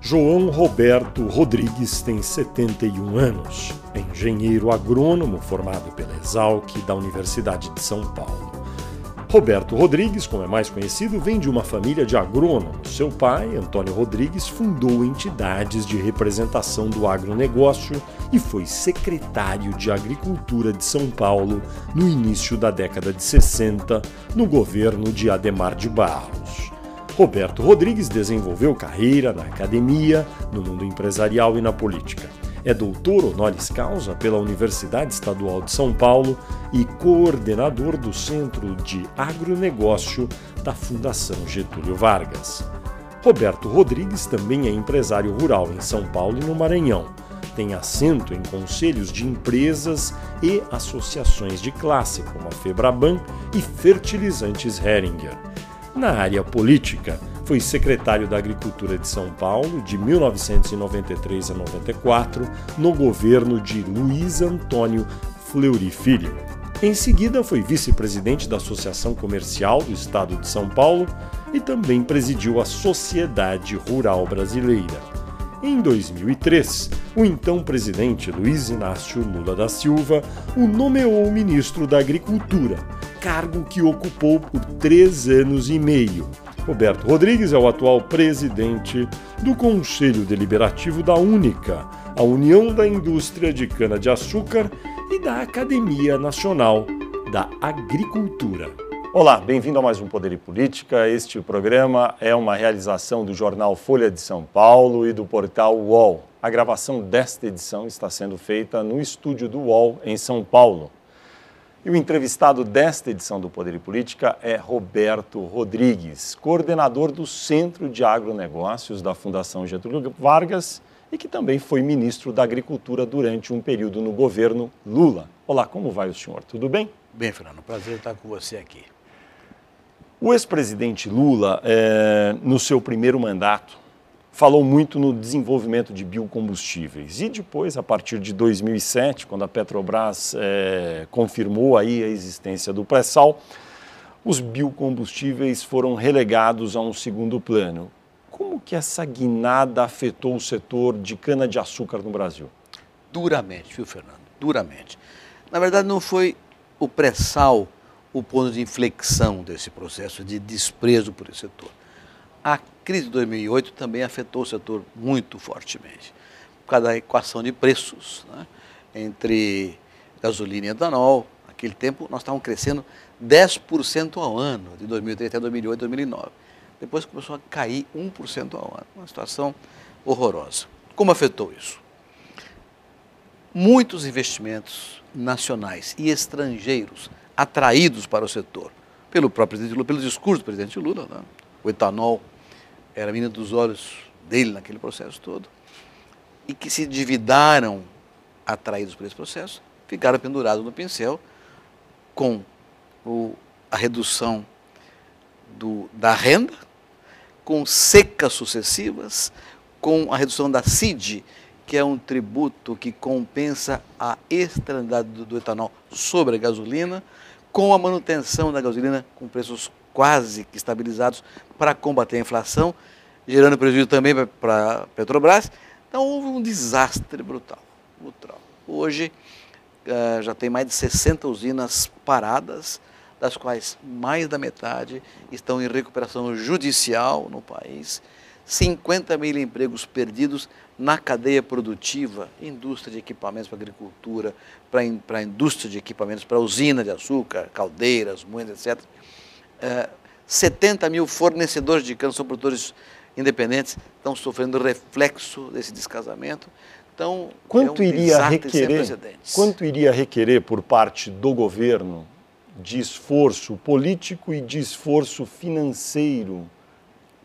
João Roberto Rodrigues tem 71 anos, é engenheiro agrônomo formado pela Exalc da Universidade de São Paulo. Roberto Rodrigues, como é mais conhecido, vem de uma família de agrônomos. Seu pai, Antônio Rodrigues, fundou entidades de representação do agronegócio e foi secretário de Agricultura de São Paulo no início da década de 60, no governo de Adhemar de Barros. Roberto Rodrigues desenvolveu carreira na academia, no mundo empresarial e na política. É doutor honoris causa pela Universidade Estadual de São Paulo e coordenador do Centro de Agronegócio da Fundação Getúlio Vargas. Roberto Rodrigues também é empresário rural em São Paulo e no Maranhão. Tem assento em conselhos de empresas e associações de classe, como a Febraban e Fertilizantes Heringer. Na área política, foi secretário da Agricultura de São Paulo de 1993 a 94, no governo de Luiz Antônio Fleury Filho. Em seguida, foi vice-presidente da Associação Comercial do Estado de São Paulo e também presidiu a Sociedade Rural Brasileira. Em 2003, o então presidente Luiz Inácio Lula da Silva o nomeou ministro da Agricultura, cargo que ocupou por 3 anos e meio. Roberto Rodrigues é o atual presidente do Conselho Deliberativo da UNICA, a União da Indústria de Cana-de-Açúcar e da Academia Nacional da Agricultura. Olá, bem-vindo a mais um Poder e Política. Este programa é uma realização do jornal Folha de São Paulo e do portal UOL. A gravação desta edição está sendo feita no estúdio do UOL, em São Paulo. E o entrevistado desta edição do Poder e Política é Roberto Rodrigues, coordenador do Centro de Agronegócios da Fundação Getúlio Vargas e que também foi ministro da Agricultura durante um período no governo Lula. Olá, como vai o senhor? Tudo bem? Bem, Fernando, prazer estar com você aqui. O ex-presidente Lula, no seu primeiro mandato, falou muito no desenvolvimento de biocombustíveis e depois, a partir de 2007, quando a Petrobras confirmou aí a existência do pré-sal, os biocombustíveis foram relegados a um segundo plano. Como que essa guinada afetou o setor de cana-de-açúcar no Brasil? Duramente, viu, Fernando? Duramente. Na verdade, não foi o pré-sal o ponto de inflexão desse processo de desprezo por esse setor. A crise de 2008 também afetou o setor muito fortemente, por causa da equação de preços, né, entre gasolina e etanol. Naquele tempo, nós estávamos crescendo 10% ao ano, de 2003 até 2008, 2009. Depois começou a cair 1% ao ano, uma situação horrorosa. Como afetou isso? Muitos investimentos nacionais e estrangeiros atraídos para o setor, pelo próprio presidente Lula, pelo discurso do presidente Lula, né? O etanol era a menina dos olhos dele naquele processo todo, e que se endividaram atraídos por esse processo, ficaram pendurados no pincel com a redução da renda, com secas sucessivas, com a redução da CID, que é um tributo que compensa a externalidade do etanol sobre a gasolina, com a manutenção da gasolina com preços quase que estabilizados para combater a inflação, gerando prejuízo também para a Petrobras. Então houve um desastre brutal. Hoje já tem mais de 60 usinas paradas, das quais mais da metade estão em recuperação judicial no país, 50 mil empregos perdidos na cadeia produtiva, indústria de equipamentos para agricultura, para a indústria de equipamentos, para usina de açúcar, caldeiras, moinhos, etc. 70 mil fornecedores de cana, são produtores independentes, estão sofrendo reflexo desse descasamento. Então, quanto é um desastre sem requerer, precedentes. quanto iria requerer por parte do governo de esforço político e de esforço financeiro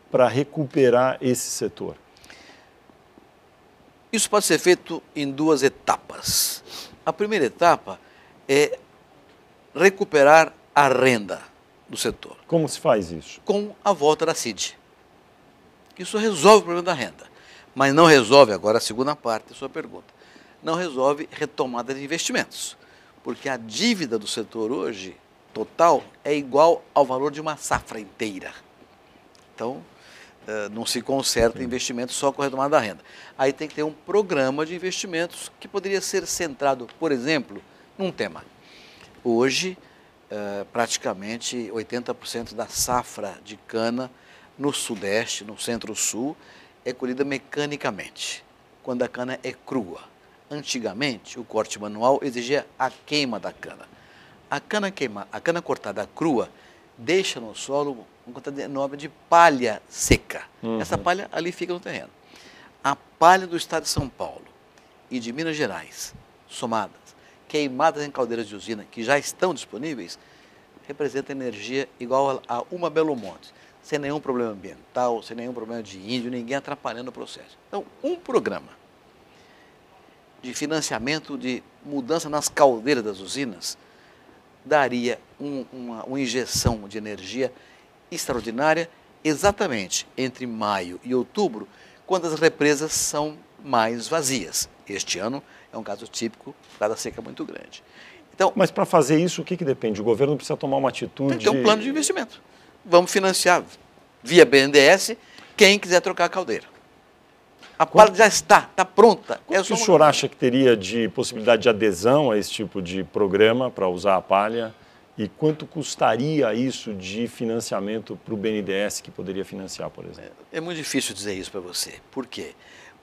para recuperar esse setor? Isso pode ser feito em 2 etapas. A primeira etapa é recuperar a renda do setor. Como se faz isso? Com a volta da CID. Isso resolve o problema da renda, mas não resolve, agora a segunda parte da sua pergunta, não resolve retomada de investimentos, porque a dívida do setor hoje, total, é igual ao valor de uma safra inteira. Então, não se conserta investimento só com a retomada da renda. Aí tem que ter um programa de investimentos que poderia ser centrado, por exemplo, num tema. Hoje, praticamente 80% da safra de cana no Sudeste, no Centro-Sul, é colhida mecanicamente, quando a cana é crua. Antigamente, o corte manual exigia a queima da cana. A cana cortada crua deixa no solo uma quantidade enorme de palha seca. Essa palha ali fica no terreno. A palha do estado de São Paulo e de Minas Gerais, somadas, queimadas em caldeiras de usina que já estão disponíveis, representa energia igual a uma Belo Monte, sem nenhum problema ambiental, sem nenhum problema de índio, ninguém atrapalhando o processo. Então, um programa de financiamento de mudança nas caldeiras das usinas daria uma injeção de energia extraordinária exatamente entre maio e outubro, quando as represas são mais vazias. Este ano é um caso típico da seca muito grande. Então, mas para fazer isso, o que depende? O governo precisa tomar uma atitude... Tem que ter um plano de investimento. Vamos financiar via BNDES quem quiser trocar a caldeira. A palha já está pronta. O que o senhor acha que teria de possibilidade de adesão a esse tipo de programa para usar a palha? E quanto custaria isso de financiamento para o BNDES que poderia financiar, por exemplo? É muito difícil dizer isso para você. Por quê?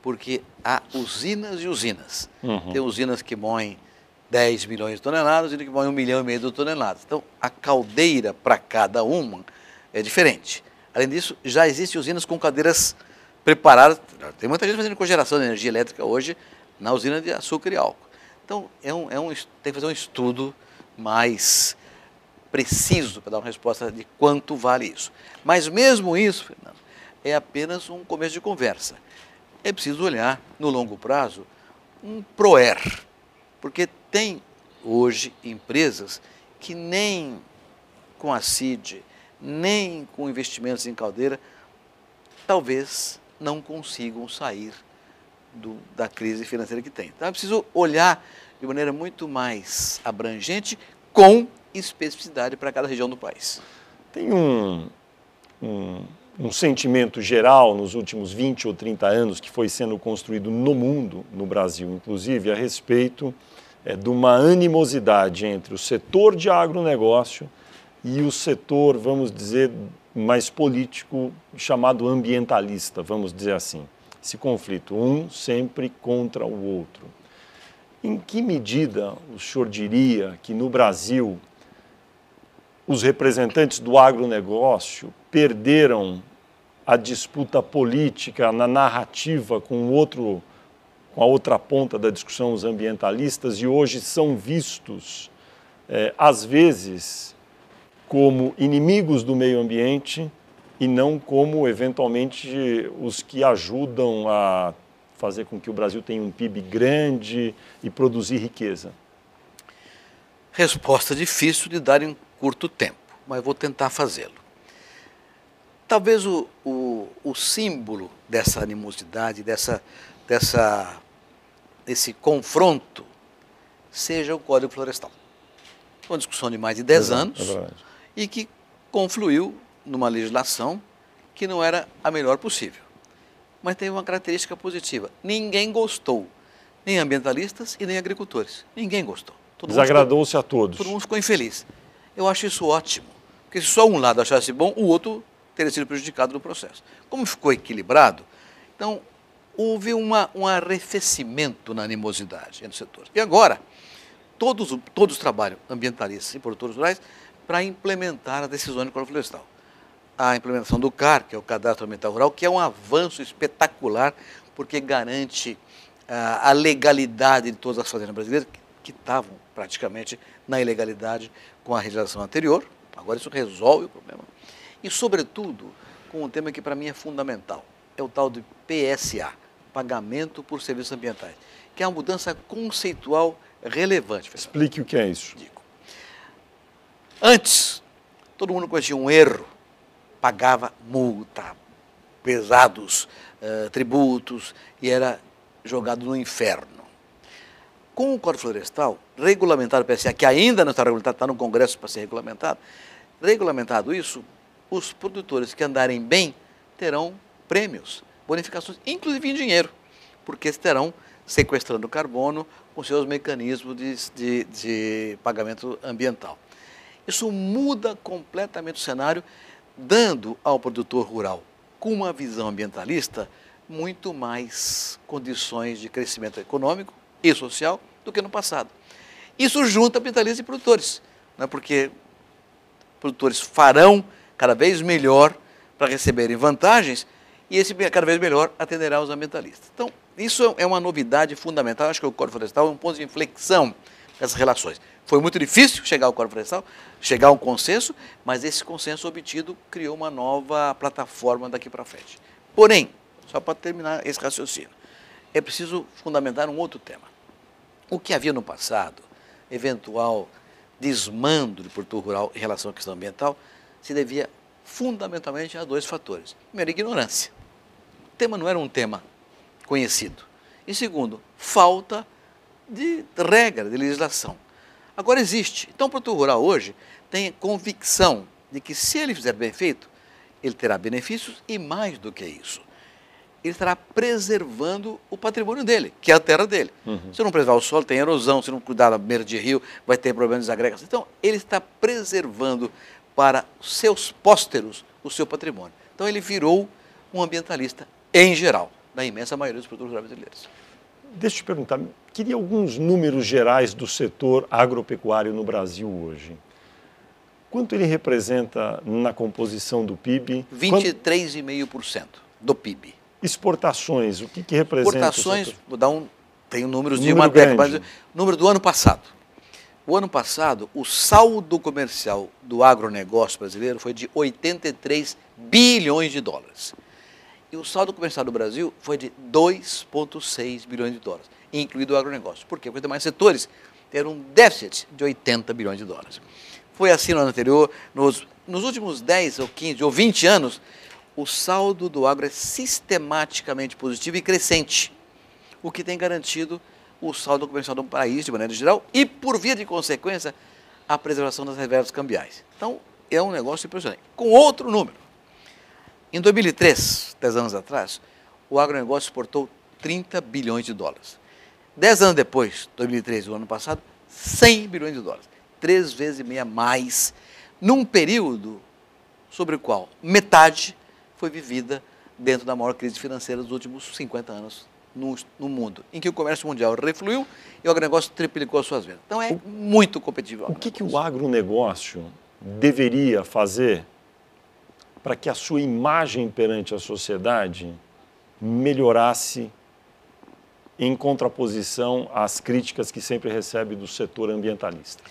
Porque há usinas e usinas. Tem usinas que moem 10 milhões de toneladas e que moem 1,5 milhão de toneladas. Então, a caldeira para cada uma é diferente. Além disso, já existem usinas com caldeiras preparadas. Tem muita gente fazendo cogeração de energia elétrica hoje na usina de açúcar e álcool. Então, tem que fazer um estudo mais preciso para dar uma resposta de quanto vale isso. Mas mesmo isso, Fernando, é apenas um começo de conversa. É preciso olhar, no longo prazo, um PROER, porque tem hoje empresas que nem com a CID, nem com investimentos em caldeira, talvez não consigam sair da crise financeira que tem. Então é preciso olhar de maneira muito mais abrangente, com especificidade para cada região do país. Tem um sentimento geral nos últimos 20 ou 30 anos que foi sendo construído no mundo, no Brasil inclusive, a respeito de uma animosidade entre o setor de agronegócio e o setor, vamos dizer, mais político, chamado ambientalista, vamos dizer assim. Esse conflito, um sempre contra o outro. Em que medida o senhor diria que no Brasil os representantes do agronegócio perderam a disputa política na narrativa com a outra ponta da discussão, os ambientalistas, e hoje são vistos, às vezes, como inimigos do meio ambiente e não como, eventualmente, os que ajudam a fazer com que o Brasil tenha um PIB grande e produzir riqueza? Resposta difícil de dar em curto tempo, mas vou tentar fazê-lo. Talvez o símbolo dessa animosidade, desse confronto, seja o Código Florestal. Uma discussão de mais de 10 anos e que confluiu numa legislação que não era a melhor possível. Mas teve uma característica positiva. Ninguém gostou, nem ambientalistas e nem agricultores. Ninguém gostou. Desagradou-se a todos. Todo mundo ficou infeliz. Eu acho isso ótimo, porque se só um lado achasse bom, o outro teria sido prejudicado no processo. Como ficou equilibrado, então houve um arrefecimento na animosidade entre os setores. E agora, todos trabalham, ambientalistas e produtores rurais, para implementar as decisões do Código Florestal. A implementação do CAR, que é o Cadastro Ambiental Rural, que é um avanço espetacular, porque garante a legalidade de todas as fazendas brasileiras que estavam praticamente na ilegalidade com a legislação anterior. Agora isso resolve o problema. E, sobretudo, com um tema que para mim é fundamental, é o tal de PSA, Pagamento por Serviços Ambientais, que é uma mudança conceitual relevante. Explique o que é isso. Digo. Antes, todo mundo cometia um erro, pagava multa, pesados tributos e era jogado no inferno. Com o Código Florestal, regulamentado o PSA, que ainda não está regulamentado, está no Congresso para ser regulamentado isso, os produtores que andarem bem terão prêmios, bonificações, inclusive em dinheiro, porque estarão sequestrando carbono com seus mecanismos de pagamento ambiental. Isso muda completamente o cenário, dando ao produtor rural, com uma visão ambientalista, muito mais condições de crescimento econômico e social do que no passado. Isso junta ambientalistas e produtores, né, porque produtores farão cada vez melhor para receberem vantagens e esse cada vez melhor atenderá os ambientalistas. Então, isso é uma novidade fundamental. Acho que o Código Florestal é um ponto de inflexão dessas relações. Foi muito difícil chegar ao Código Florestal, chegar a um consenso, mas esse consenso obtido criou uma nova plataforma daqui para frente. Porém, só para terminar esse raciocínio, é preciso fundamentar um outro tema. O que havia no passado, eventual desmando do produtor rural em relação à questão ambiental, se devia fundamentalmente a dois fatores. Primeiro, ignorância. O tema não era um tema conhecido. E segundo, falta de regra, de legislação. Agora existe. Então o produtor rural hoje tem convicção de que se ele fizer bem feito, ele terá benefícios e mais do que isso. Ele estará preservando o patrimônio dele, que é a terra dele. Se não preservar o solo, tem erosão, se não cuidar da beira de rio, vai ter problemas de desagregação. Então, ele está preservando para seus pósteros o seu patrimônio. Então, ele virou um ambientalista, em geral, da imensa maioria dos produtores rurais brasileiros. Deixa eu te perguntar, queria alguns números gerais do setor agropecuário no Brasil hoje. Quanto ele representa na composição do PIB? 23,5% do PIB. Exportações, o que representa? Exportações, vou dar tenho números de uma década, mas número do ano passado. O ano passado, o saldo comercial do agronegócio brasileiro foi de 83 bilhões de dólares. E o saldo comercial do Brasil foi de 2,6 bilhões de dólares, incluído o agronegócio. Por quê? Porque demais setores tiveram um déficit de 80 bilhões de dólares. Foi assim no ano anterior, nos últimos 10 ou 15 ou 20 anos, o saldo do agro é sistematicamente positivo e crescente, o que tem garantido o saldo comercial do país, de maneira geral, e, por via de consequência, a preservação das reservas cambiais. Então, é um negócio impressionante. Com outro número, em 2003, 10 anos atrás, o agronegócio exportou 30 bilhões de dólares. 10 anos depois, 2003, o ano passado, 100 bilhões de dólares. 3,5 vezes mais, num período sobre o qual metade foi vivida dentro da maior crise financeira dos últimos 50 anos no mundo, em que o comércio mundial refluiu e o agronegócio triplicou as suas vendas. Então é muito competitivo. O que o agronegócio deveria fazer para que a sua imagem perante a sociedade melhorasse em contraposição às críticas que sempre recebe do setor ambientalista?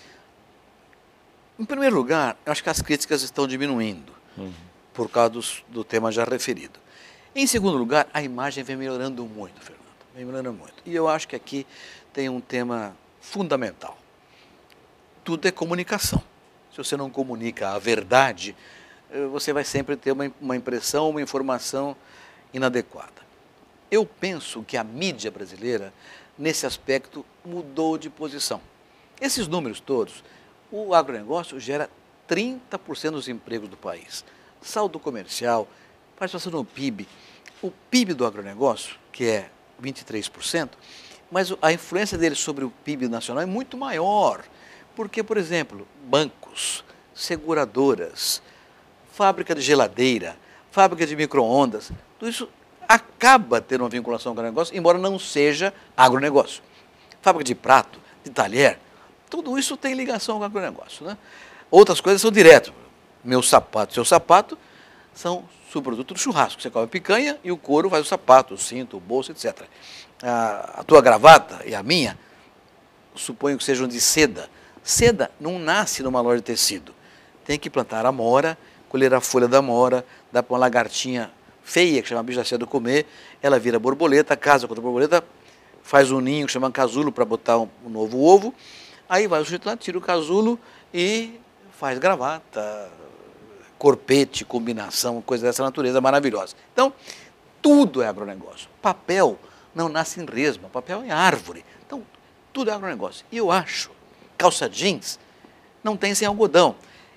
Em primeiro lugar, eu acho que as críticas estão diminuindo, por causa do tema já referido. Em segundo lugar, a imagem vem melhorando muito, Fernando, vem melhorando muito. E eu acho que aqui tem um tema fundamental. Tudo é comunicação. Se você não comunica a verdade, você vai sempre ter uma impressão, uma informação inadequada. Eu penso que a mídia brasileira, nesse aspecto, mudou de posição. Esses números todos, o agronegócio gera 30% dos empregos do país. Saldo comercial, participação no PIB. O PIB do agronegócio, que é 23%, mas a influência dele sobre o PIB nacional é muito maior. Porque, por exemplo, bancos, seguradoras, fábrica de geladeira, fábrica de micro-ondas, tudo isso acaba tendo uma vinculação com o agronegócio, embora não seja agronegócio. Fábrica de prato, de talher, tudo isso tem ligação com o agronegócio, né? Outras coisas são direto. Meu sapato, seu sapato, são subproduto do churrasco. Você come picanha e o couro faz o sapato, o cinto, o bolso, etc. A tua gravata e a minha, suponho que sejam de seda. Seda não nasce numa loja de tecido. Tem que plantar a amora, colher a folha da amora, dar para uma lagartinha feia, que chama bichaceira do comer, ela vira borboleta, casa com a borboleta, faz um ninho que chama casulo para botar um novo ovo, aí vai o sujeito lá, tira o casulo e faz gravata, corpete, combinação, coisa dessa natureza maravilhosa. Então, tudo é agronegócio. Papel não nasce em resma, papel é árvore. Então, tudo é agronegócio. E eu acho, calça jeans não tem sem algodão.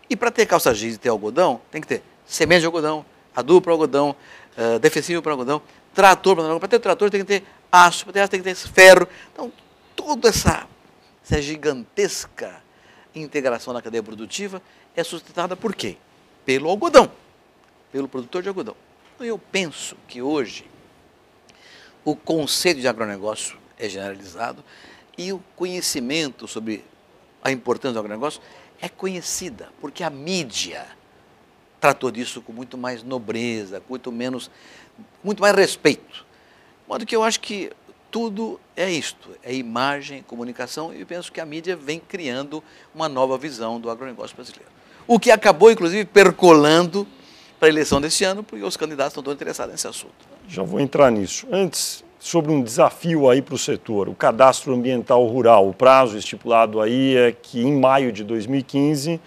E para ter calça jeans e ter algodão, tem que ter semente de algodão, adubo para o algodão, defensivo para o algodão, trator para o algodão. Para ter trator tem que ter aço, para ter aço tem que ter ferro. Então, toda essa gigantesca integração na cadeia produtiva é sustentada por quê? Pelo algodão, pelo produtor de algodão. Então, eu penso que hoje o conceito de agronegócio é generalizado e o conhecimento sobre a importância do agronegócio é conhecida, porque a mídia tratou disso com muito mais nobreza, com muito mais respeito. De modo que eu acho que tudo é isto, é imagem, comunicação, e eu penso que a mídia vem criando uma nova visão do agronegócio brasileiro. O que acabou, inclusive, percolando para a eleição desse ano, porque os candidatos estão todos interessados nesse assunto. Já vou entrar nisso. Antes, sobre um desafio aí para o setor, o cadastro ambiental rural. O prazo estipulado aí é que em maio de 2015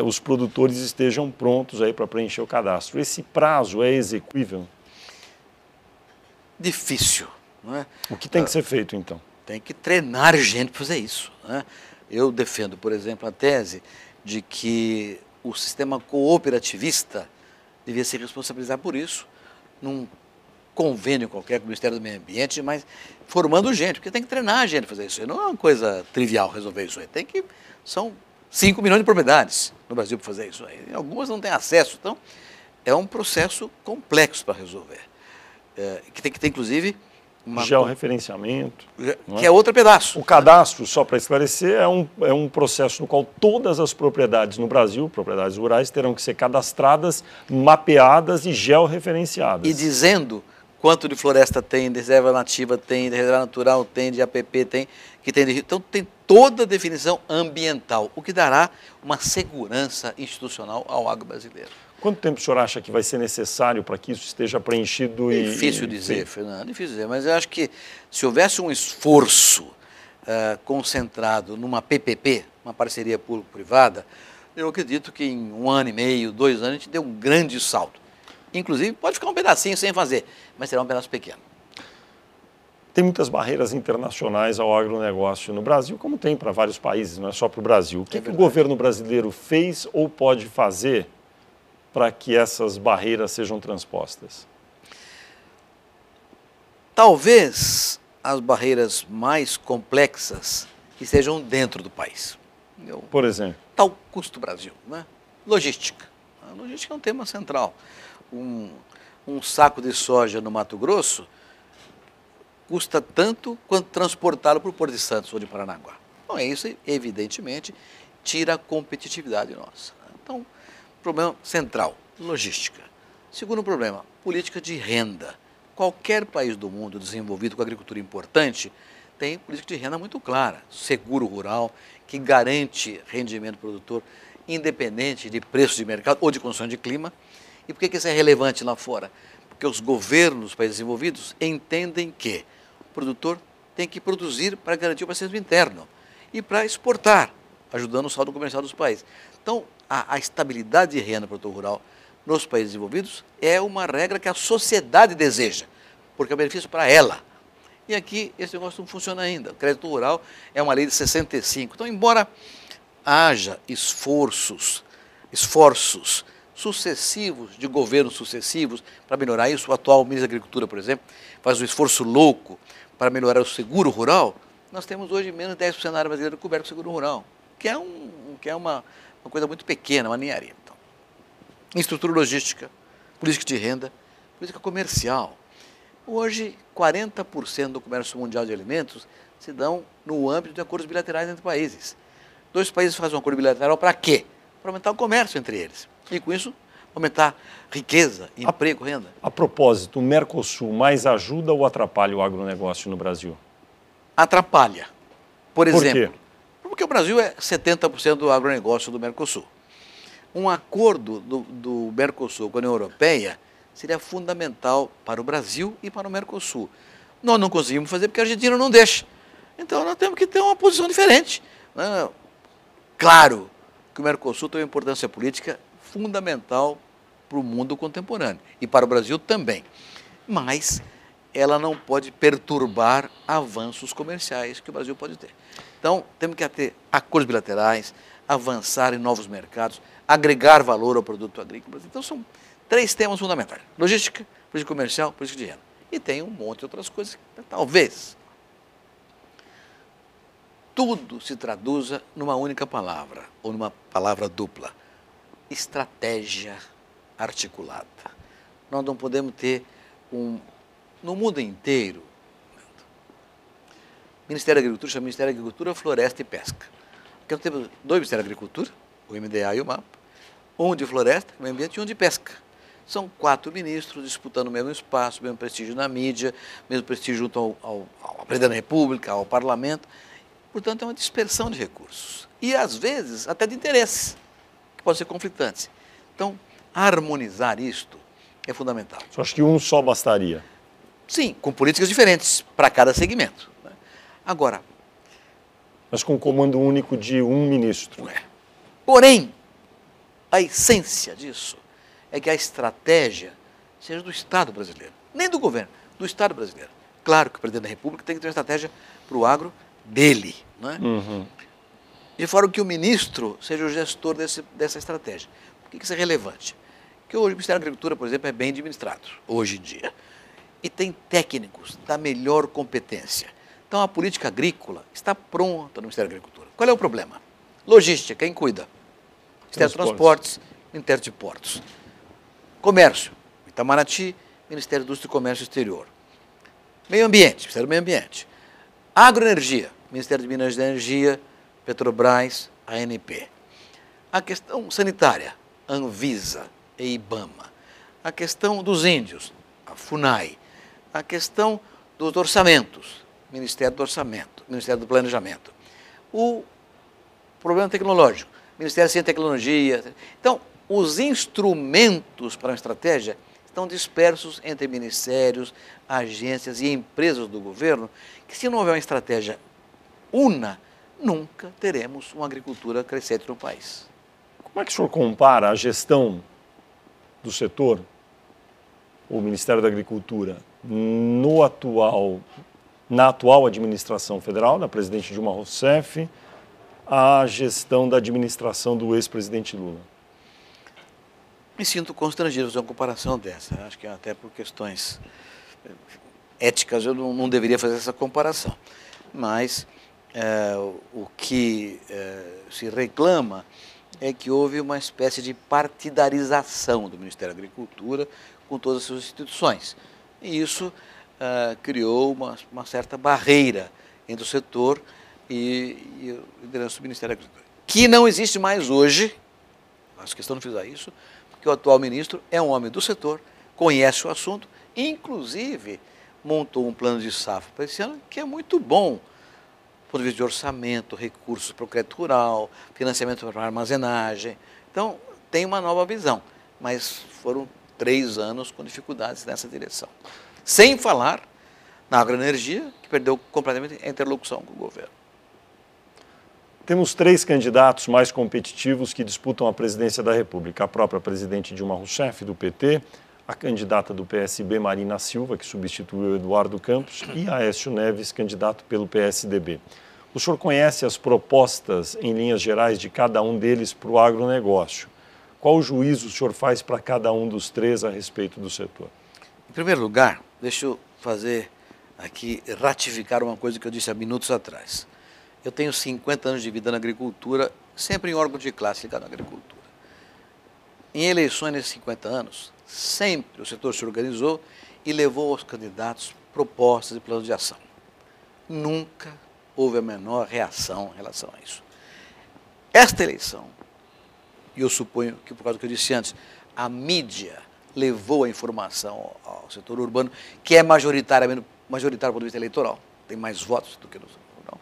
os produtores estejam prontos aí para preencher o cadastro. Esse prazo é execuível? Difícil, não é? O que tem que ser feito então? Tem que treinar gente para fazer isso, né? Eu defendo, por exemplo, a tese de que o sistema cooperativista devia se responsabilizar por isso, num convênio qualquer com o Ministério do Meio Ambiente, mas formando gente, porque tem que treinar a gente para fazer isso. Não é uma coisa trivial resolver isso aí. São 5 milhões de propriedades no Brasil para fazer isso aí. Algumas não têm acesso, então é um processo complexo para resolver. Que tem que ter, inclusive, georreferenciamento. Que é outro pedaço. O cadastro, só para esclarecer, é um processo no qual todas as propriedades no Brasil, propriedades rurais, terão que ser cadastradas, mapeadas e georreferenciadas. E dizendo quanto de floresta tem, de reserva nativa tem, de reserva natural tem, de APP tem, que tem de rio. Então tem toda a definição ambiental, o que dará uma segurança institucional ao agro brasileiro. Quanto tempo o senhor acha que vai ser necessário para que isso esteja preenchido? Difícil dizer, Fernando, difícil dizer, mas eu acho que se houvesse um esforço concentrado numa PPP, uma parceria público-privada, eu acredito que em 1 ano e meio, 2 anos, a gente deu um grande salto. Inclusive, pode ficar um pedacinho sem fazer, mas será um pedaço pequeno. Tem muitas barreiras internacionais ao agronegócio no Brasil, como tem para vários países, não é só para o Brasil. O que o governo brasileiro fez ou pode fazer para que essas barreiras sejam transpostas? Talvez as barreiras mais complexas que estejam dentro do país. Por exemplo? Tal custo Brasil, né? Logística. A logística é um tema central. Um saco de soja no Mato Grosso custa tanto quanto transportá-lo para o Porto de Santos ou de Paranaguá. Então, isso, evidentemente, tira a competitividade nossa. Então, problema central, logística. Segundo problema, política de renda. Qualquer país do mundo desenvolvido com agricultura importante tem política de renda muito clara. Seguro rural, que garante rendimento produtor, independente de preço de mercado ou de condições de clima. E por que isso é relevante lá fora? Porque os governos dos países desenvolvidos entendem que o produtor tem que produzir para garantir o abastecimento interno e para exportar, ajudando o saldo comercial dos países. Então, a estabilidade de renda produtor rural nos países desenvolvidos é uma regra que a sociedade deseja, porque é um benefício para ela. E aqui esse negócio não funciona ainda. O crédito rural é uma lei de 65. Então, embora haja esforços sucessivos, de governos sucessivos, para melhorar isso, o atual ministro da Agricultura, por exemplo, faz um esforço louco para melhorar o seguro rural, nós temos hoje menos de 10% da área brasileira coberta com seguro rural, que é uma coisa muito pequena, uma ninharia. Então, estrutura logística, política de renda, política comercial. Hoje, 40% do comércio mundial de alimentos se dão no âmbito de acordos bilaterais entre países. 2 países fazem um acordo bilateral para quê? Para aumentar o comércio entre eles. E com isso, aumentar riqueza, emprego, renda. A propósito, o Mercosul mais ajuda ou atrapalha o agronegócio no Brasil? Atrapalha. Por exemplo, quê? Porque o Brasil é 70% do agronegócio do Mercosul. Um acordo do Mercosul com a União Europeia seria fundamental para o Brasil e para o Mercosul. Nós não conseguimos fazer porque a Argentina não deixa. Então, nós temos que ter uma posição diferente. Claro que o Mercosul tem uma importância política fundamental para o mundo contemporâneo e para o Brasil também. Mas ela não pode perturbar avanços comerciais que o Brasil pode ter. Então, temos que ter acordos bilaterais, avançar em novos mercados, agregar valor ao produto agrícola. Então, são 3 temas fundamentais: logística, política comercial, política de renda. E tem um monte de outras coisas que talvez tudo se traduza numa única palavra, ou numa palavra dupla: estratégia articulada. Nós não podemos ter no mundo inteiro, Ministério da Agricultura chama Ministério da Agricultura, Floresta e Pesca. Porque nós temos 2 Ministérios da Agricultura, o MDA e o MAPA, um de Floresta, Meio Ambiente, e um de Pesca. São 4 ministros disputando o mesmo espaço, o mesmo prestígio na mídia, o mesmo prestígio junto ao Presidente da República, ao Parlamento. Portanto, é uma dispersão de recursos. E, às vezes, até de interesses, que podem ser conflitantes. Então, harmonizar isto é fundamental. Você acha que um só bastaria? Sim, com políticas diferentes para cada segmento. Agora... Mas com comando único de um ministro. Porém, a essência disso é que a estratégia seja do Estado brasileiro, nem do governo, do Estado brasileiro. Claro que o Presidente da República tem que ter uma estratégia para o agro dele, não é? De forma que o ministro seja o gestor dessa estratégia. Por que isso é relevante? Porque hoje o Ministério da Agricultura, por exemplo, é bem administrado, hoje em dia. E tem técnicos da melhor competência. Então, a política agrícola está pronta no Ministério da Agricultura. Qual é o problema? Logística, quem cuida? Ministério de Transportes, Ministério de Portos. Comércio, Itamaraty, Ministério da Indústria e Comércio Exterior. Meio Ambiente, Ministério do Meio Ambiente. Agroenergia, Ministério de Minas e Energia, Petrobras, ANP. A questão sanitária, Anvisa e IBAMA. A questão dos índios, a FUNAI. A questão dos orçamentos, Ministério do Orçamento, Ministério do Planejamento. O problema tecnológico, Ministério da Ciência e Tecnologia. Então, os instrumentos para uma estratégia estão dispersos entre ministérios, agências e empresas do governo, que se não houver uma estratégia una, nunca teremos uma agricultura crescente no país. Como é que o senhor compara a gestão do setor, o Ministério da Agricultura, na atual administração federal, da presidente Dilma Rousseff, à gestão da administração do ex-presidente Lula? Me sinto constrangido a fazer uma comparação dessa. Acho que até por questões éticas eu não deveria fazer essa comparação. Mas o que se reclama é que houve uma espécie de partidarização do Ministério da Agricultura com todas as suas instituições. E isso criou uma certa barreira entre o setor e a liderança do Ministério da Agricultura, que não existe mais hoje. Faço questão de frisar isso, porque o atual ministro é um homem do setor, conhece o assunto, inclusive montou um plano de safra para esse ano que é muito bom, do ponto de vista de orçamento, recursos para o crédito rural, financiamento para a armazenagem. Então, tem uma nova visão, mas foram 3 anos com dificuldades nessa direção. Sem falar na agroenergia, que perdeu completamente a interlocução com o governo. Temos 3 candidatos mais competitivos que disputam a presidência da República. A própria presidente Dilma Rousseff, do PT, a candidata do PSB, Marina Silva, que substituiu Eduardo Campos, e Aécio Neves, candidato pelo PSDB. O senhor conhece as propostas, em linhas gerais, de cada um deles para o agronegócio. Qual juízo o senhor faz para cada um dos 3 a respeito do setor? Em primeiro lugar, deixa eu ratificar uma coisa que eu disse há minutos atrás. Eu tenho 50 anos de vida na agricultura, sempre em órgão de classe ligado à agricultura. Em eleições nesses 50 anos, sempre o setor se organizou e levou aos candidatos propostas e planos de ação. Nunca houve a menor reação em relação a isso. Esta eleição, e eu suponho que por causa do que eu disse antes, a mídia levou a informação ao setor urbano, que é majoritário do ponto de vista eleitoral, tem mais votos do que no setor rural.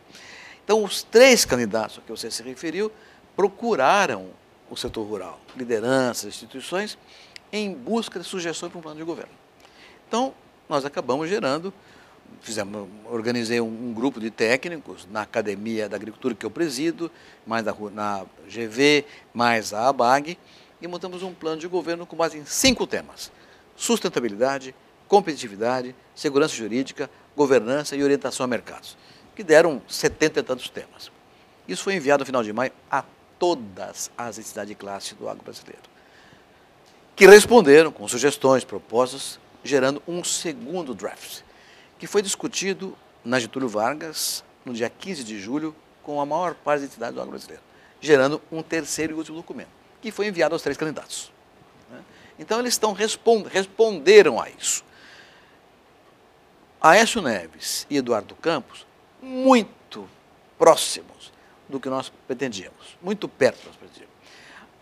Então, os 3 candidatos a que você se referiu procuraram o setor rural, lideranças, instituições, em busca de sugestões para um plano de governo. Então, nós acabamos organizei um grupo de técnicos na Academia da Agricultura que eu presido, mais na GV, mais a ABAG, e montamos um plano de governo com base em 5 temas: sustentabilidade, competitividade, segurança jurídica, governança e orientação a mercados, que deram 70 e tantos temas. Isso foi enviado no final de maio a todas as entidades de classe do agro brasileiro. que responderam com sugestões, propostas, gerando um segundo draft, que foi discutido na Getúlio Vargas no dia 15 de julho com a maior parte das entidades do agro brasileiro, gerando um terceiro e último documento, que foi enviado aos 3 candidatos. Então eles responderam a isso. Aécio Neves e Eduardo Campos, muito próximos do que nós pretendíamos, muito perto do que nós pretendíamos.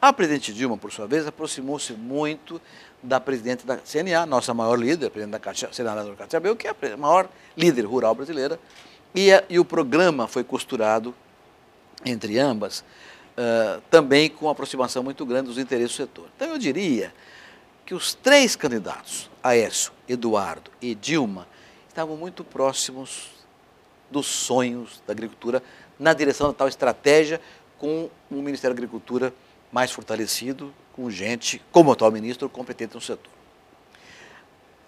A presidente Dilma, por sua vez, aproximou-se muito da presidente da CNA, nossa maior líder, a presidente da senadora Cátia Abreu, que é a maior líder rural brasileira, e o programa foi costurado entre ambas, também com uma aproximação muito grande dos interesses do setor. Então eu diria que os 3 candidatos, Aécio, Eduardo e Dilma, estavam muito próximos dos sonhos da agricultura na direção da tal estratégia, com um Ministério da Agricultura mais fortalecido, com gente, como o atual ministro, competente no setor.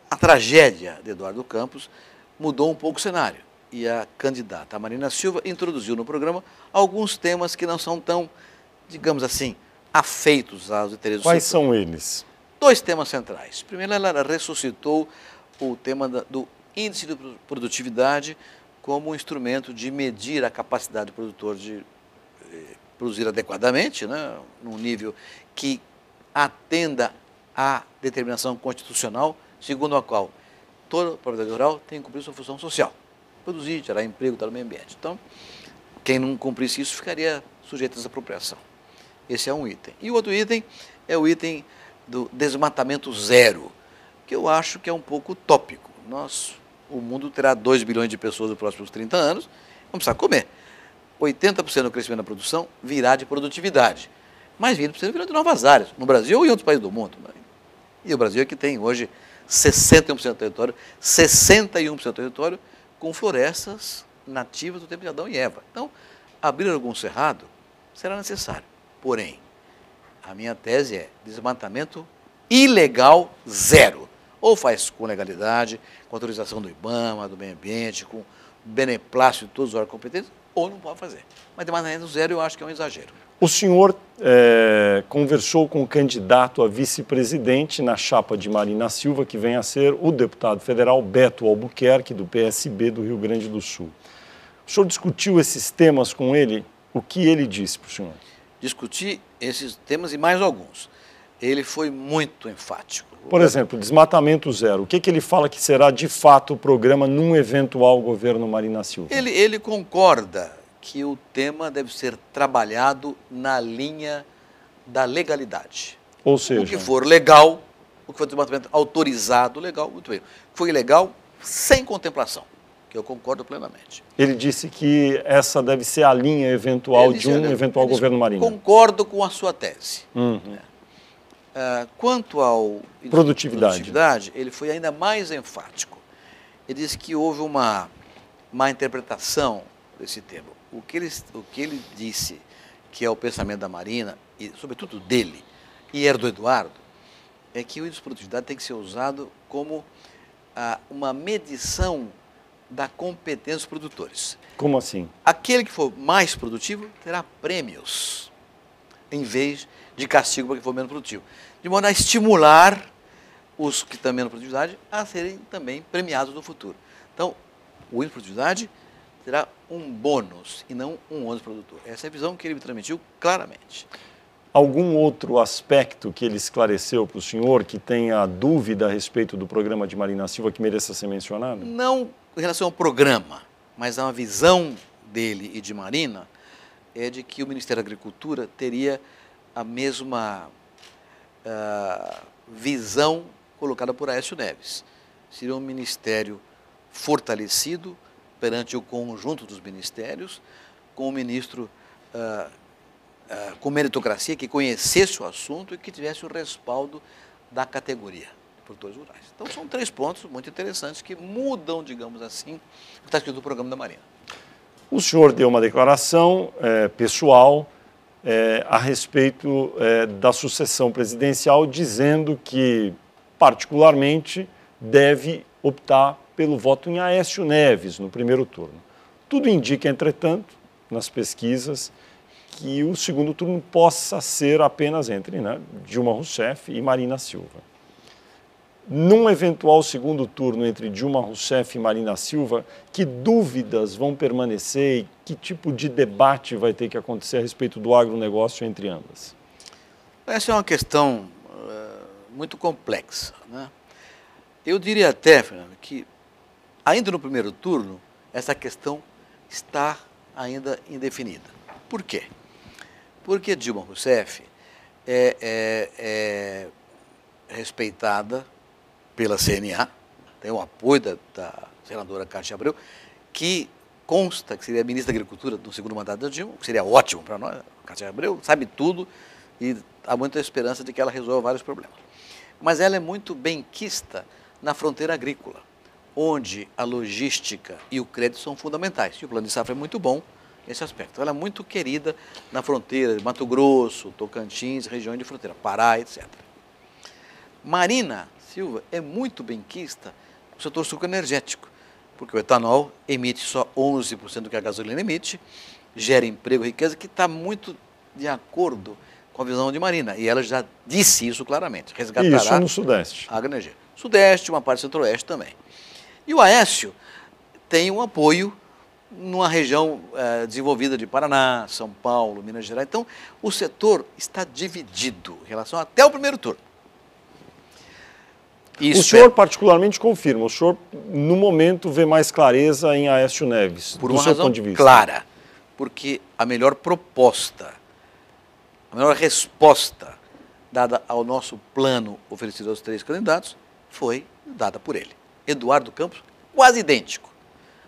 A tragédia de Eduardo Campos mudou um pouco o cenário e a candidata Marina Silva introduziu no programa alguns temas que não são tão, digamos assim, afeitos aos interesses do setor. Quais são eles? 2 temas centrais. Primeiro, ela ressuscitou o tema do índice de produtividade como um instrumento de medir a capacidade do produtor de produzir adequadamente, né, num nível que atenda à determinação constitucional, segundo a qual todo propriedade rural tem que cumprir sua função social, produzir, gerar emprego, estar no meio ambiente. Então, quem não cumprisse isso ficaria sujeito à desapropriação. Esse é um item. E o outro item é o item do desmatamento zero, que eu acho que é um pouco utópico. O mundo terá 2 bilhões de pessoas nos próximos 30 anos, vamos precisar comer. 80% do crescimento da produção virá de produtividade, mas 20% virá de novas áreas, no Brasil e em outros países do mundo. E o Brasil é que tem hoje 61% do território, 61% do território com florestas nativas do tempo de Adão e Eva. Então, abrir algum cerrado será necessário. Porém, a minha tese é desmatamento ilegal zero. Ou faz com legalidade, com autorização do IBAMA, do meio ambiente, com beneplácito de todos os órgãos competentes, ou não pode fazer. Mas desmatamento zero eu acho que é um exagero. O senhor conversou com o candidato a vice-presidente na chapa de Marina Silva, que vem a ser o deputado federal Beto Albuquerque, do PSB do Rio Grande do Sul. O senhor discutiu esses temas com ele? O que ele disse para o senhor? Discuti esses temas e mais alguns. Ele foi muito enfático. Por exemplo, desmatamento zero. O que ele fala que será de fato o programa num eventual governo Marina Silva? Ele concorda que o tema deve ser trabalhado na linha da legalidade. Ou seja, o que for legal, o que for desmatamento autorizado, legal, muito bem. O que for ilegal, sem contemplação, que eu concordo plenamente. Ele disse que essa deve ser a linha eventual de um eventual governo Marina. Concordo com a sua tese. Uhum. Quanto ao produtividade, ele foi ainda mais enfático. Ele disse que houve uma má interpretação desse tema. O que ele disse que é o pensamento da Marina, e sobretudo dele, e era do Eduardo, é que o índice de produtividade tem que ser usado como uma medição da competência dos produtores. Como assim? Aquele que for mais produtivo terá prêmios, em vez de castigo para quem for menos produtivo. De modo a estimular os que têm menos produtividade a serem também premiados no futuro. Então, o índice de produtividade terá um bônus e não um ônus produtor. Essa é a visão que ele me transmitiu claramente. Algum outro aspecto que ele esclareceu para o senhor, que tenha dúvida a respeito do programa de Marina Silva que mereça ser mencionado? Não em relação ao programa, mas a visão dele e de Marina é de que o Ministério da Agricultura teria a mesma visão colocada por Aécio Neves. Seria um ministério fortalecido perante o conjunto dos ministérios, com um ministro com meritocracia, que conhecesse o assunto e que tivesse o respaldo da categoria de produtores rurais. Então, são 3 pontos muito interessantes que mudam, digamos assim, o que está escrito no programa da Marina. O senhor deu uma declaração pessoal a respeito da sucessão presidencial, dizendo que, particularmente, deve optar pelo voto em Aécio Neves no primeiro turno. Tudo indica, entretanto, nas pesquisas, que o segundo turno possa ser apenas entre, né, Dilma Rousseff e Marina Silva. Num eventual segundo turno entre Dilma Rousseff e Marina Silva, que dúvidas vão permanecer e que tipo de debate vai ter que acontecer a respeito do agronegócio entre ambas? Essa é uma questão muito complexa, né? Eu diria até, Fernando, que ainda no primeiro turno, essa questão está ainda indefinida. Por quê? Porque Dilma Rousseff é respeitada pela CNA, tem o apoio da senadora Cátia Abreu, que consta que seria ministra da Agricultura no segundo mandato da Dilma, que seria ótimo para nós. Cátia Abreu sabe tudo e há muita esperança de que ela resolva vários problemas. Mas ela é muito benquista na fronteira agrícola, onde a logística e o crédito são fundamentais. E o Plano de Safra é muito bom nesse aspecto. Ela é muito querida na fronteira de Mato Grosso, Tocantins, regiões de fronteira, Pará, etc. Marina Silva é muito benquista no setor sucroenergético, porque o etanol emite só 11% do que a gasolina emite, gera emprego e riqueza, que está muito de acordo com a visão de Marina. E ela já disse isso claramente. Resgatará isso no Sudeste. A agroenergia. Sudeste, uma parte do Centro-Oeste também. E o Aécio tem um apoio numa região desenvolvida de Paraná, São Paulo, Minas Gerais. Então, o setor está dividido em relação até o primeiro turno. Isso o senhor particularmente confirma, o senhor no momento vê mais clareza em Aécio Neves, por uma razão clara, porque a melhor proposta, a melhor resposta dada ao nosso plano oferecido aos 3 candidatos foi dada por ele. Eduardo Campos, quase idêntico.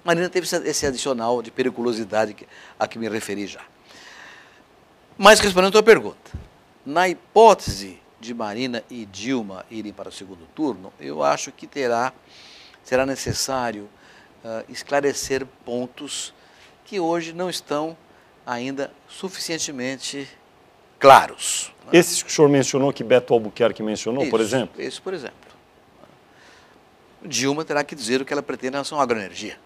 Marina teve esse adicional de periculosidade a que me referi já. Mas respondendo a tua pergunta, na hipótese de Marina e Dilma irem para o segundo turno, eu acho que será necessário esclarecer pontos que hoje não estão ainda suficientemente claros. Esses que o senhor mencionou, que Beto Albuquerque mencionou, por exemplo? Esse, por exemplo. Dilma terá que dizer o que ela pretende em relação à agroenergia.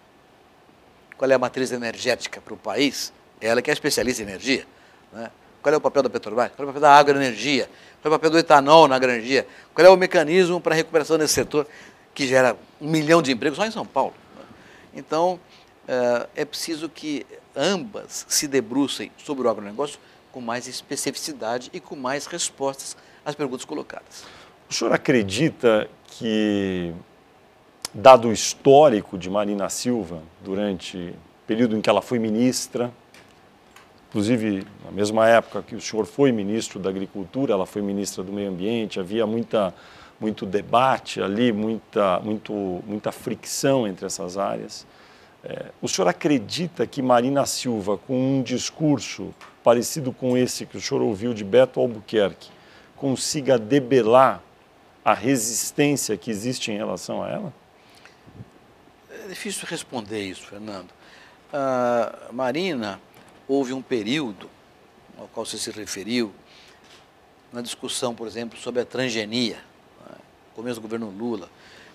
Qual é a matriz energética para o país? Ela que é especialista em energia, né? Qual é o papel da Petrobras? Qual é o papel da agroenergia? Qual é o papel do etanol na agroenergia? Qual é o mecanismo para a recuperação desse setor que gera 1 milhão de empregos só em São Paulo? Então, é preciso que ambas se debrucem sobre o agronegócio com mais especificidade e com mais respostas às perguntas colocadas. O senhor acredita que, dado o histórico de Marina Silva, durante o período em que ela foi ministra, inclusive na mesma época que o senhor foi ministro da Agricultura, ela foi ministra do Meio Ambiente, havia muito debate ali, muita fricção entre essas áreas. O senhor acredita que Marina Silva, com um discurso parecido com esse que o senhor ouviu de Beto Albuquerque, consiga debelar a resistência que existe em relação a ela? É difícil responder isso, Fernando. Marina, houve um período ao qual você se referiu, na discussão, por exemplo, sobre a transgenia, começo do governo Lula,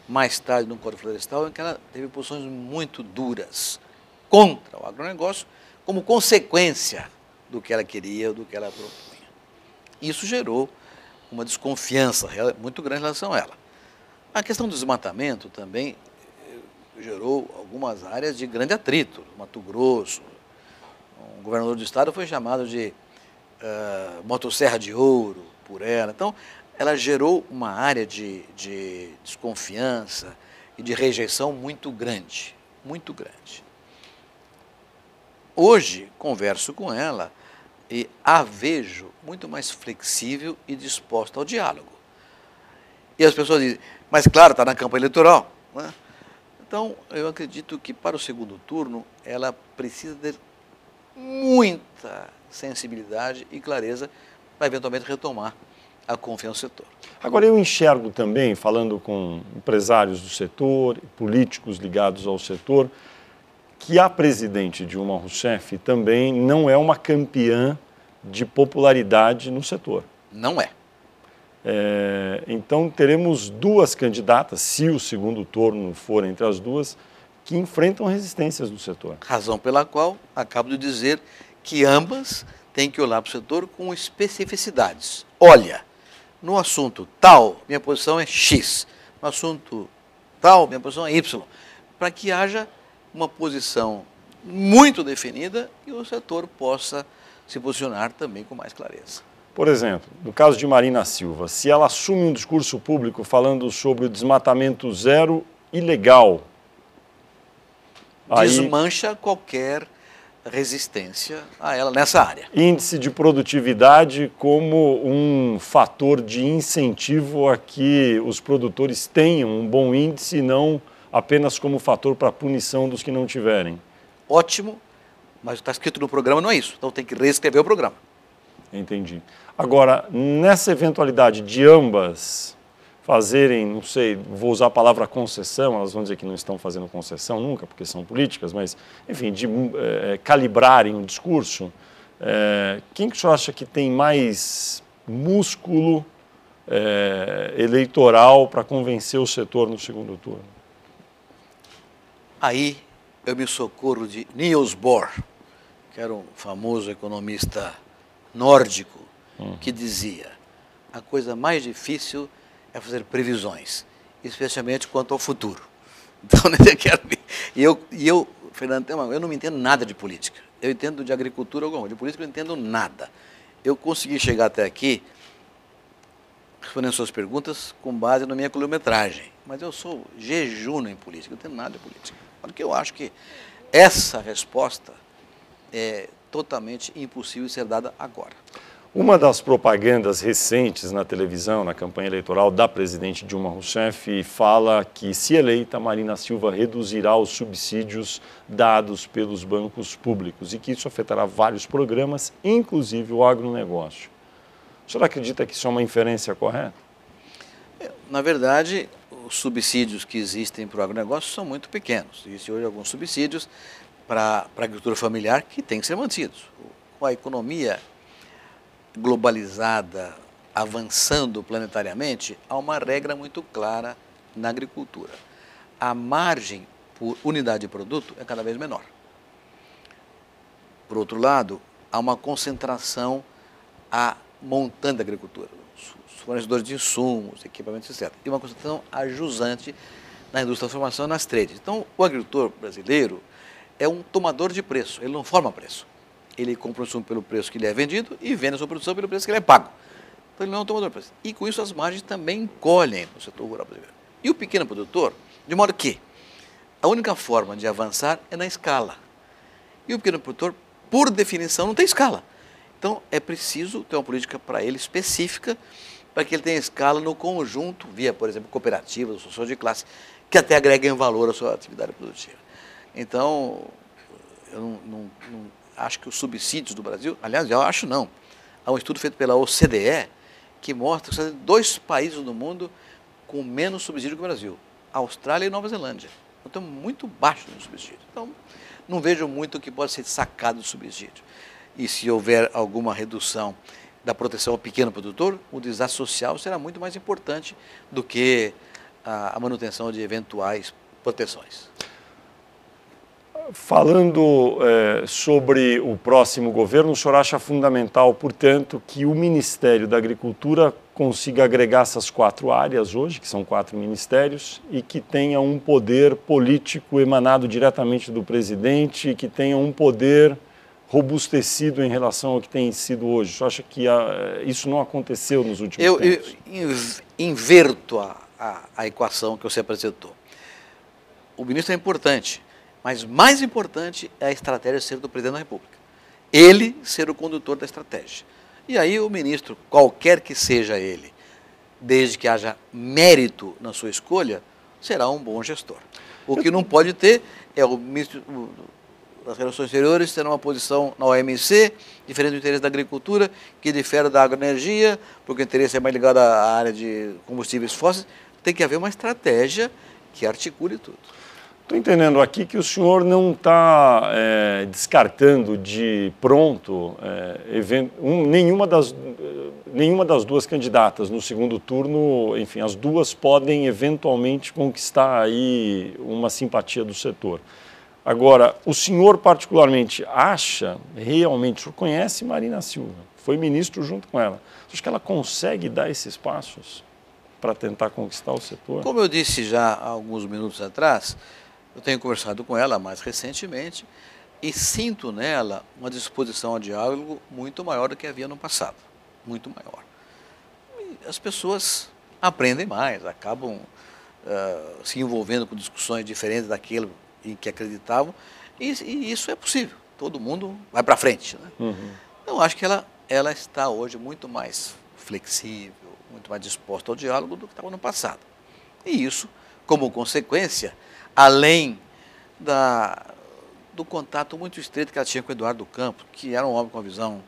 mais tarde no Código Florestal, em que ela teve posições muito duras contra o agronegócio, como consequência do que ela queria, do que ela propunha. Isso gerou uma desconfiança muito grande em relação a ela. A questão do desmatamento também gerou algumas áreas de grande atrito. Mato Grosso, o governador do estado foi chamado de motosserra de ouro por ela. Então, ela gerou uma área de desconfiança e de rejeição muito grande, muito grande. Hoje, converso com ela e a vejo muito mais flexível e disposta ao diálogo. E as pessoas dizem, mas claro, está na campanha eleitoral, né? Então, eu acredito que para o segundo turno, ela precisa ter muita sensibilidade e clareza para eventualmente retomar a confiança no setor. Agora, eu enxergo também, falando com empresários do setor, políticos ligados ao setor, que a presidente Dilma Rousseff também não é uma campeã de popularidade no setor. Não é. Então, teremos duas candidatas, se o segundo turno for entre as duas, que enfrentam resistências no setor. Razão pela qual acabo de dizer que ambas tem que olhar para o setor com especificidades. Olha, no assunto tal, minha posição é X. No assunto tal, minha posição é Y. Para que haja uma posição muito definida e o setor possa se posicionar também com mais clareza. Por exemplo, no caso de Marina Silva, se ela assume um discurso público falando sobre o desmatamento zero ilegal, desmancha qualquer resistência a ela nessa área. Índice de produtividade como um fator de incentivo a que os produtores tenham um bom índice e não apenas como fator para punição dos que não tiverem. Ótimo, mas está escrito no programa não é isso, então tem que reescrever o programa. Entendi. Agora, nessa eventualidade de ambas fazerem, não sei, vou usar a palavra concessão, elas vão dizer que não estão fazendo concessão nunca, porque são políticas, mas, enfim, de calibrarem o discurso, quem que o senhor acha que tem mais músculo eleitoral para convencer o setor no segundo turno? Aí eu me socorro de Niels Bohr, que era um famoso economista nórdico, que dizia: a coisa mais difícil é fazer previsões, especialmente quanto ao futuro. Então, eu, Fernando, eu não me entendo nada de política. Eu entendo de agricultura alguma, de política eu não entendo nada. Eu consegui chegar até aqui respondendo suas perguntas com base na minha quilometragem, mas eu sou jejuno em política, eu não entendo nada de política. Porque eu acho que essa resposta é totalmente impossível de ser dada agora. Uma das propagandas recentes na televisão, na campanha eleitoral da presidente Dilma Rousseff, fala que, se eleita, Marina Silva reduzirá os subsídios dados pelos bancos públicos e que isso afetará vários programas, inclusive o agronegócio. O senhor acredita que isso é uma inferência correta? Na verdade, os subsídios que existem para o agronegócio são muito pequenos. Existem hoje alguns subsídios para a agricultura familiar que têm que ser mantidos. Com a economia globalizada, avançando planetariamente, há uma regra muito clara na agricultura. A margem por unidade de produto é cada vez menor. Por outro lado, há uma concentração a montante da agricultura, os fornecedores de insumos, equipamentos, etc. E uma concentração a jusante na indústria da transformação e nas trades. Então, o agricultor brasileiro é um tomador de preço, ele não forma preço. Ele compra o insumo pelo preço que lhe é vendido e vende a sua produção pelo preço que ele é pago. Então ele não é um tomador de preço. E com isso as margens também encolhem no setor rural brasileiro. E o pequeno produtor, de modo que a única forma de avançar é na escala. E o pequeno produtor, por definição, não tem escala. Então é preciso ter uma política para ele específica, para que ele tenha escala no conjunto, via, por exemplo, cooperativas, associações de classe, que até agreguem valor à sua atividade produtiva. Então, eu não acho que os subsídios do Brasil, aliás, eu acho não, há um estudo feito pela OCDE que mostra que são 2 países do mundo com menos subsídio que o Brasil, Austrália e Nova Zelândia. Então, estamos muito baixo no subsídio. Então, não vejo muito o que pode ser sacado do subsídio. E se houver alguma redução da proteção ao pequeno produtor, o desastre social será muito mais importante do que a manutenção de eventuais proteções. Falando sobre o próximo governo, o senhor acha fundamental, portanto, que o Ministério da Agricultura consiga agregar essas 4 áreas hoje, que são 4 ministérios, e que tenha um poder político emanado diretamente do presidente, e que tenha um poder robustecido em relação ao que tem sido hoje? O senhor acha que isso não aconteceu nos últimos tempos? Eu inverto a equação que você apresentou. O ministro é importante, mas mais importante é a estratégia ser do presidente da República. Ele ser o condutor da estratégia. E aí o ministro, qualquer que seja ele, desde que haja mérito na sua escolha, será um bom gestor. O que não pode ter é o ministro das Relações Exteriores ter uma posição na OMC, diferente do interesse da agricultura, que difere da agroenergia, porque o interesse é mais ligado à área de combustíveis fósseis. Tem que haver uma estratégia que articule tudo. Estou entendendo aqui que o senhor não está descartando de pronto nenhuma das 2 candidatas no segundo turno. Enfim, as 2 podem eventualmente conquistar aí uma simpatia do setor. Agora, o senhor particularmente acha, realmente, o senhor conhece Marina Silva, foi ministro junto com ela, acho que ela consegue dar esses passos para tentar conquistar o setor? Como eu disse já há alguns minutos atrás, eu tenho conversado com ela mais recentemente e sinto nela uma disposição ao diálogo muito maior do que havia no passado, muito maior. E as pessoas aprendem mais, acabam se envolvendo com discussões diferentes daquilo em que acreditavam, e isso é possível, todo mundo vai para frente, né? Uhum. Eu acho que ela está hoje muito mais flexível, muito mais disposta ao diálogo do que estava no passado. E isso, como consequência, além do contato muito estreito que ela tinha com o Eduardo Campos, que era um homem com uma visão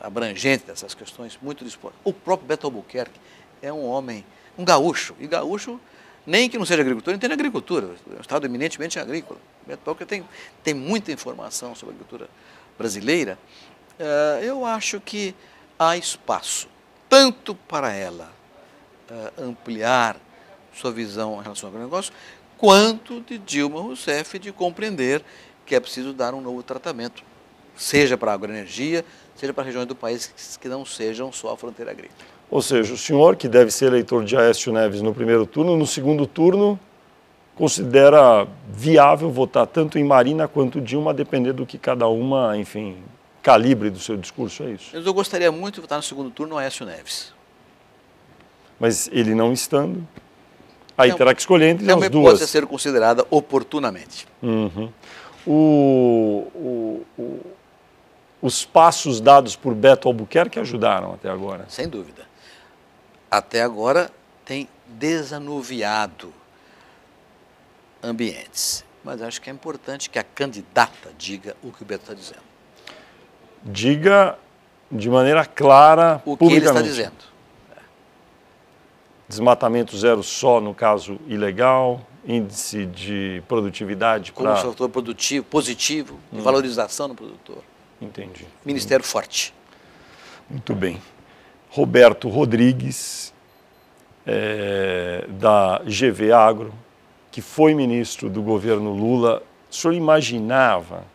abrangente dessas questões, muito disposto. O próprio Beto Albuquerque é um homem, um gaúcho, e gaúcho, nem que não seja agricultor, entende agricultura, é um estado eminentemente agrícola. Beto Albuquerque tem muita informação sobre a agricultura brasileira. Eu acho que há espaço, tanto para ela ampliar sua visão em relação ao agronegócio, quanto de Dilma Rousseff de compreender que é preciso dar um novo tratamento, seja para a agroenergia, seja para regiões do país que não sejam só a fronteira agrícola. Ou seja, o senhor, que deve ser eleitor de Aécio Neves no primeiro turno, no segundo turno, considera viável votar tanto em Marina quanto Dilma, a depender do que cada uma, enfim, calibre do seu discurso, é isso? Eu gostaria muito de votar no segundo turno no Aécio Neves. Mas ele não estando, aí Não, terá que escolher entre também as duas. pode ser considerada oportunamente. Uhum. Os passos dados por Beto Albuquerque ajudaram até agora? Sem dúvida. Até agora tem desanuviado ambientes. Mas acho que é importante que a candidata diga o que o Beto está dizendo. Diga de maneira clara, O que ele está publicamente. dizendo. Desmatamento zero só, no caso ilegal, índice de produtividade Como para... fator produtivo, positivo, de valorização do produtor. Entendi. Ministério forte. Muito bem. Roberto Rodrigues, da GV Agro, que foi ministro do governo Lula. O senhor imaginava,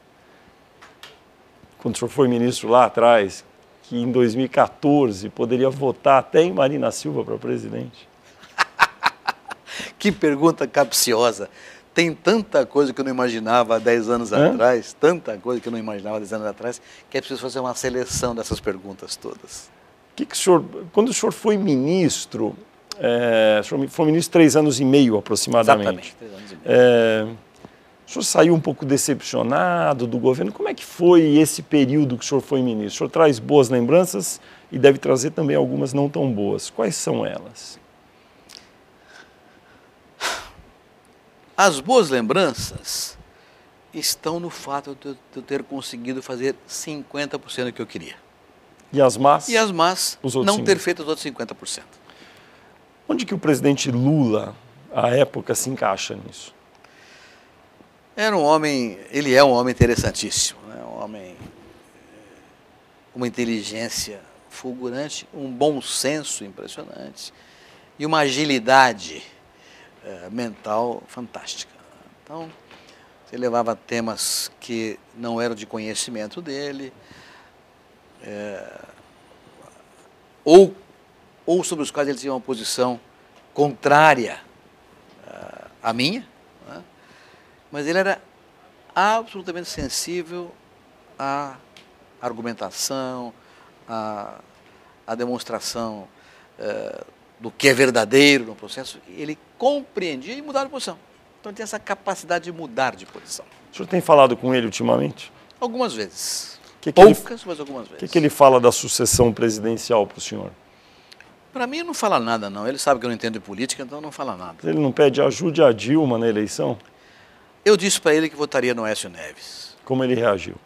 quando o senhor foi ministro lá atrás, que em 2014 poderia votar até em Marina Silva para presidente? Que pergunta capciosa. Tem tanta coisa que eu não imaginava há 10 anos atrás, tanta coisa que eu não imaginava há 10 anos atrás, que é preciso fazer uma seleção dessas perguntas todas. Que o senhor, quando o senhor foi ministro, o senhor foi ministro 3 anos e meio aproximadamente. Exatamente, 3 anos e meio. O senhor saiu um pouco decepcionado do governo. Como é que foi esse período que o senhor foi ministro? O senhor traz boas lembranças e deve trazer também algumas não tão boas. Quais são elas? As boas lembranças estão no fato de eu ter conseguido fazer 50% do que eu queria. E as más? E as más, não ter feito os outros 50%. Onde que o presidente Lula, à época, se encaixa nisso? Era um homem, ele é um homem interessantíssimo, né? Um homem, uma inteligência fulgurante, um bom senso impressionante e uma agilidade mental fantástica. Então, ele levava temas que não eram de conhecimento dele, ou sobre os quais ele tinha uma posição contrária à minha, né? Mas ele era absolutamente sensível à argumentação, à demonstração do que é verdadeiro no processo. Ele compreendia e mudava de posição. Então ele tem essa capacidade de mudar de posição. O senhor tem falado com ele ultimamente? Algumas vezes. Poucas, mas algumas vezes. O que ele fala da sucessão presidencial para o senhor? Para mim não fala nada, não. Ele sabe que eu não entendo de política, então não fala nada. Ele não pede ajuda a Dilma na eleição? Eu disse para ele que votaria no Aécio Neves. Como ele reagiu?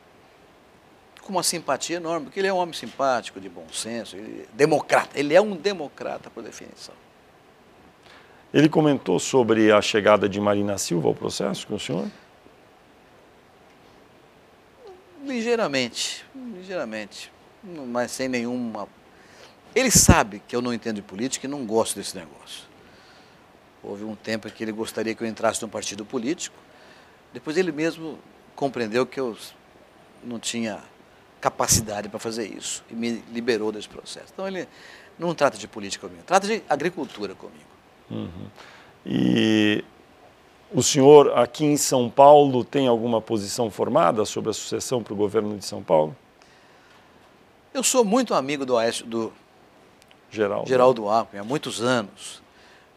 Com uma simpatia enorme, porque ele é um homem simpático, de bom senso, democrata. Ele é um democrata, por definição. Ele comentou sobre a chegada de Marina Silva ao processo com o senhor? Ligeiramente, mas sem nenhuma... Ele sabe que eu não entendo de política e não gosto desse negócio. Houve um tempo em que ele gostaria que eu entrasse num partido político, Depois ele mesmo compreendeu que eu não tinha capacidade para fazer isso e me liberou desse processo. Então ele não trata de política comigo, trata de agricultura comigo. Uhum. E o senhor aqui em São Paulo tem alguma posição formada sobre a sucessão para o governo de São Paulo? Eu sou muito amigo do Geraldo Alckmin há muitos anos.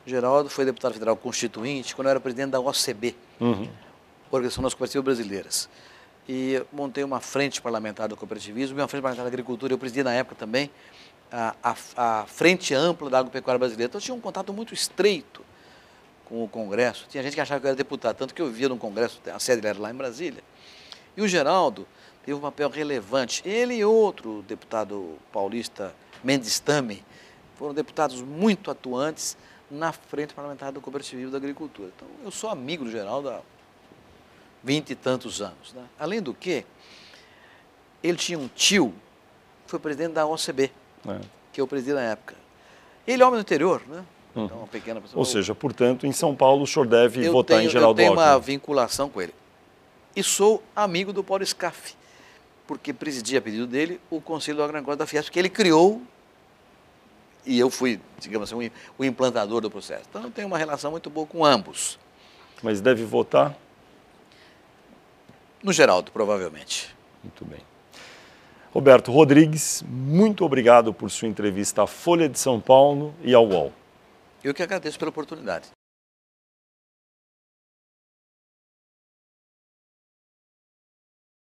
O Geraldo foi deputado federal constituinte quando eu era presidente da OCB, Organização das Cooperativas Brasileiras. E montei uma frente parlamentar do cooperativismo e uma frente parlamentar da agricultura. Eu presidi na época também a Frente Ampla da Agropecuária Brasileira. Então eu tinha um contato muito estreito com o Congresso. Tinha gente que achava que eu era deputado, tanto que eu via no Congresso, a sede era lá em Brasília. E o Geraldo teve um papel relevante. Ele e outro deputado paulista, Mendes Tame, foram deputados muito atuantes na Frente Parlamentar do Cooperativismo da Agricultura. Então, eu sou amigo do Geraldo há 20 e tantos anos. Né? Além do que, ele tinha um tio que foi presidente da OCB, que eu presidi na época. Ele é homem do interior, né? Então, uma pequena pessoa. Ou seja, portanto, em São Paulo o senhor deve votar em Geraldo Alckmin. Eu tenho uma Alckmin. vinculação com ele. E sou amigo do Paulo Scaff, porque presidi a pedido dele o Conselho do Agronegócio da Fiesp, que ele criou e eu fui, digamos assim, o implantador do processo. Então, eu tenho uma relação muito boa com ambos. Mas deve votar? No Geraldo, provavelmente. Muito bem. Roberto Rodrigues, muito obrigado por sua entrevista à Folha de São Paulo e ao UOL. Eu que agradeço pela oportunidade.